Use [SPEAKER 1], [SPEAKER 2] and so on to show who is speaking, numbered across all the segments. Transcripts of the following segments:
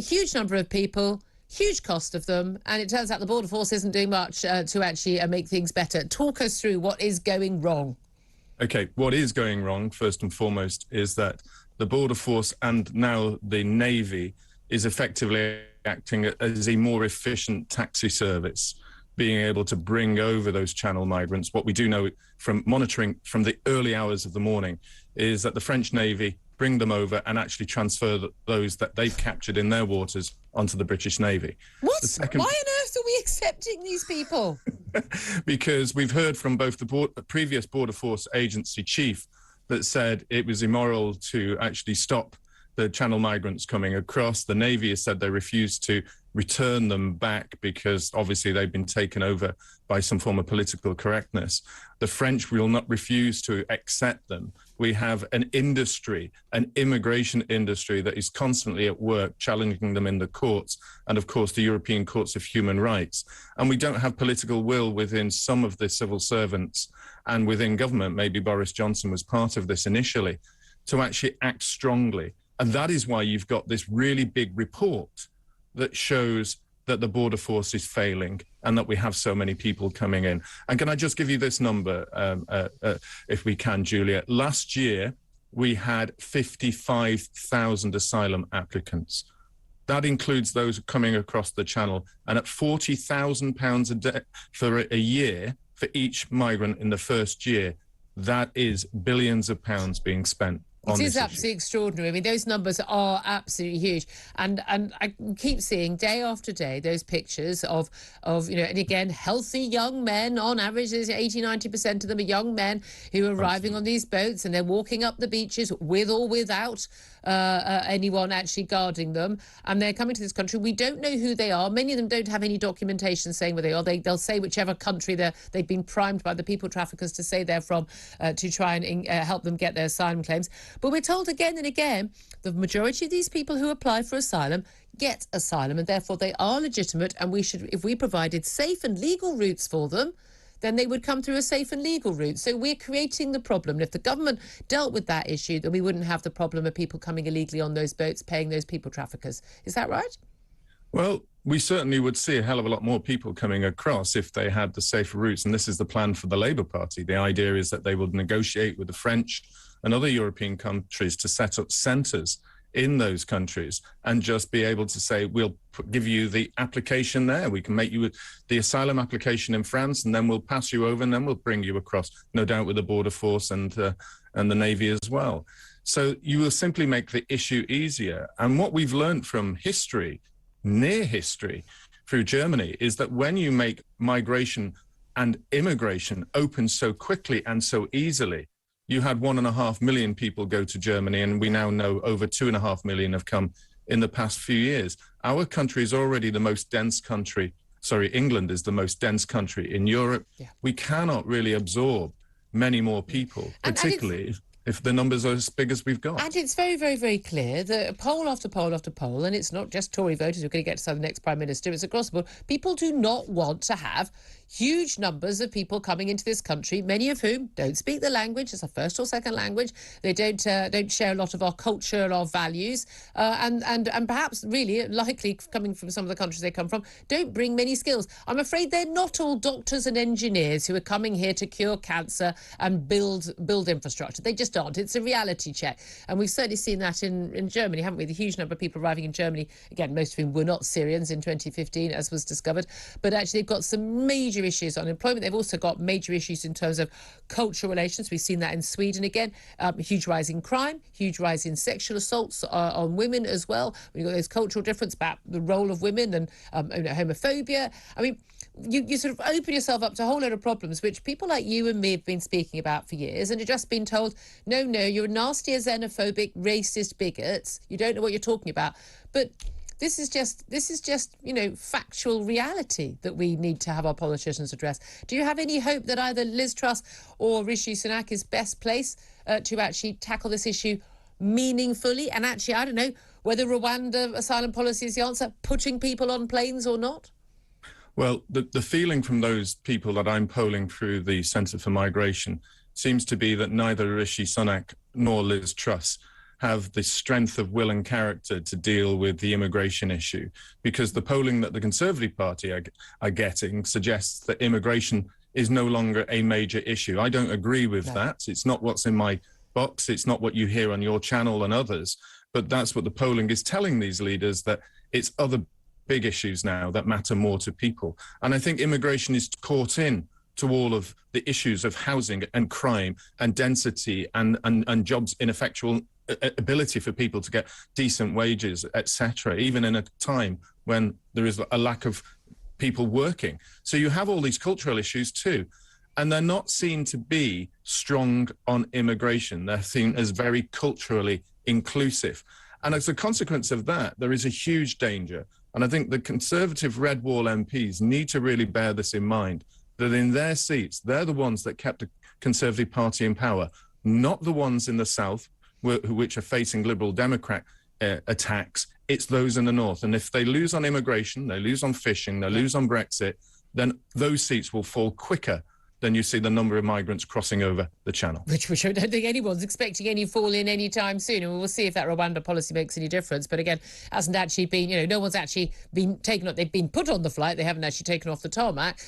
[SPEAKER 1] huge number of people, huge cost of them, and it turns out the Border Force isn't doing much to actually make things better. Talk us through what is going wrong.
[SPEAKER 2] Okay, what is going wrong, first and foremost, is that the Border Force and now the Navy is effectively acting as a more efficient taxi service, being able to bring over those channel migrants. What we do know from monitoring from the early hours of the morning is that the French Navy bring them over and actually transfer those that they've captured in their waters onto the British Navy.
[SPEAKER 1] What? Why on earth are we accepting these people?
[SPEAKER 2] Because we've heard from both the previous Border Force agency chief that said it was immoral to actually stop the channel migrants coming across. The Navy has said they refuse to return them back because obviously they've been taken over by some form of political correctness. The French will not refuse to accept them. We have an industry, an immigration industry that is constantly at work challenging them in the courts and, of course, the European Courts of Human Rights. And we don't have political will within some of the civil servants and within government. Maybe Boris Johnson was part of this initially, to actually act strongly. And that is why you've got this really big report that shows that the Border Force is failing and that we have so many people coming in. And can I just give you this number, if we can, Julia? Last year, we had 55,000 asylum applicants. That includes those coming across the Channel. And at £40,000 a day for a year for each migrant in the first year, that is billions of pounds being spent.
[SPEAKER 1] It is absolutely extraordinary. I mean, those numbers are absolutely huge. And I keep seeing day after day those pictures of and again, healthy young men. On average, 80-90% of them are young men who are arriving on these boats, and they're walking up the beaches with or without anyone actually guarding them. And they're coming to this country. We don't know who they are. Many of them don't have any documentation saying where they are. They'll say whichever country they've been primed by the people traffickers to say they're from to try and help them get their asylum claims. But we're told again and again the majority of these people who apply for asylum get asylum, and therefore they are legitimate, and we should, if we provided safe and legal routes for them, then they would come through a safe and legal route. So we're creating the problem. And if the government dealt with that issue, then we wouldn't have the problem of people coming illegally on those boats, paying those people traffickers. Is that right?
[SPEAKER 2] Well, we certainly would see a hell of a lot more people coming across if they had the safer routes. And this is the plan for the Labour Party. The idea is that they would negotiate with the French and other European countries to set up centres in those countries and just be able to say, we'll give you the application there. We can make you the asylum application in France, and then we'll pass you over, and then we'll bring you across, no doubt with the Border Force and the Navy as well. So you will simply make the issue easier. And what we've learned from history, near history, through Germany, is that when you make migration and immigration open so quickly and so easily, you had 1.5 million people go to Germany, and we now know over 2.5 million have come in the past few years. Our country is already the most dense country. Sorry, England is the most dense country in Europe. Yeah. We cannot really absorb many more people, particularly if the numbers are as big as we've got.
[SPEAKER 1] And it's very, very, very clear that poll after poll after poll, and it's not just Tory voters who are going to get to the next Prime Minister, it's across the board, people do not want to have huge numbers of people coming into this country, many of whom don't speak the language as a first or second language. They don't share a lot of our culture, our values, and perhaps really likely, coming from some of the countries they come from, don't bring many skills. I'm afraid they're not all doctors and engineers who are coming here to cure cancer and build infrastructure. They just aren't. It's a reality check. And we've certainly seen that in Germany, haven't we? The huge number of people arriving in Germany, again, most of whom were not Syrians in 2015, as was discovered, but actually they've got some major issues on employment. They've also got major issues in terms of cultural relations. We've seen that in Sweden again. Huge rise in crime, huge rise in sexual assaults on women as well. We've got those cultural difference about the role of women and homophobia. I mean, you sort of open yourself up to a whole load of problems which people like you and me have been speaking about for years, and have just been told, no, you're nasty, xenophobic, racist bigots. You don't know what you're talking about. But this is just factual reality that we need to have our politicians address. Do you have any hope that either Liz Truss or Rishi Sunak is best placed to actually tackle this issue meaningfully? And actually, I don't know whether Rwanda asylum policy is the answer, putting people on planes or not?
[SPEAKER 2] Well, the feeling from those people that I'm polling through the Centre for Migration seems to be that neither Rishi Sunak nor Liz Truss have the strength of will and character to deal with the immigration issue, because the polling that the Conservative Party are getting suggests that immigration is no longer a major issue. I don't agree with that. It's not what's in my box. It's not what you hear on your channel and others. But that's what the polling is telling these leaders, that it's other big issues now that matter more to people. And I think immigration is caught in to all of the issues of housing and crime and density and jobs ineffectual ability for people to get decent wages, etc., even in a time when there is a lack of people working. So you have all these cultural issues too, and they're not seen to be strong on immigration. They're seen as very culturally inclusive. And as a consequence of that, there is a huge danger. And I think the Conservative Red Wall MPs need to really bear this in mind, that in their seats, they're the ones that kept the Conservative Party in power, not the ones in the South, which are facing Liberal Democrat attacks. It's those in the North. And if they lose on immigration, they lose on fishing, they lose on Brexit, then those seats will fall quicker than you see the number of migrants crossing over the channel.
[SPEAKER 1] Which I don't think anyone's expecting any fall in any time soon. And we'll see if that Rwanda policy makes any difference. But again, hasn't actually been, no one's actually been taken up. They've been put on the flight. They haven't actually taken off the tarmac.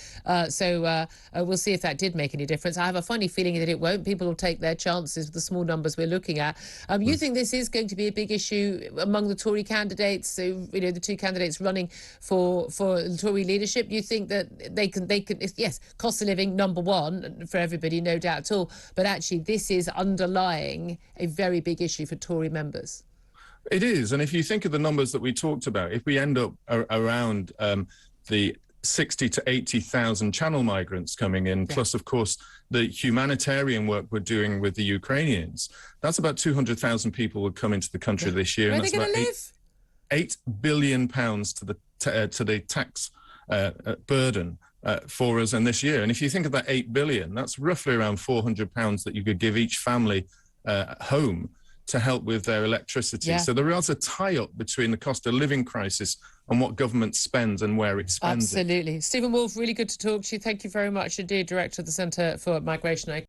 [SPEAKER 1] So we'll see if that did make any difference. I have a funny feeling that it won't. People will take their chances with the small numbers we're looking at. You think this is going to be a big issue among the Tory candidates? So, the two candidates running for the Tory leadership. You think that they can, yes, cost of living, number one for everybody, no doubt at all, but actually this is underlying a very big issue for Tory members.
[SPEAKER 2] It is, and if you think of the numbers that we talked about, if we end up around the 60 to 80,000 channel migrants coming in, plus of course the humanitarian work we're doing with the Ukrainians, that's about 200,000 people would come into the country this year.
[SPEAKER 1] Where
[SPEAKER 2] and
[SPEAKER 1] are they going to live?
[SPEAKER 2] £8 billion to the tax burden for us in this year. And if you think of that 8 billion, that's roughly around £400 that you could give each family home to help with their electricity. So there is a tie-up between the cost of living crisis and what government spends and where it spends.
[SPEAKER 1] Absolutely. Stephen Wolfe, really good to talk to you. Thank you very much indeed, Director of the Centre for Migration.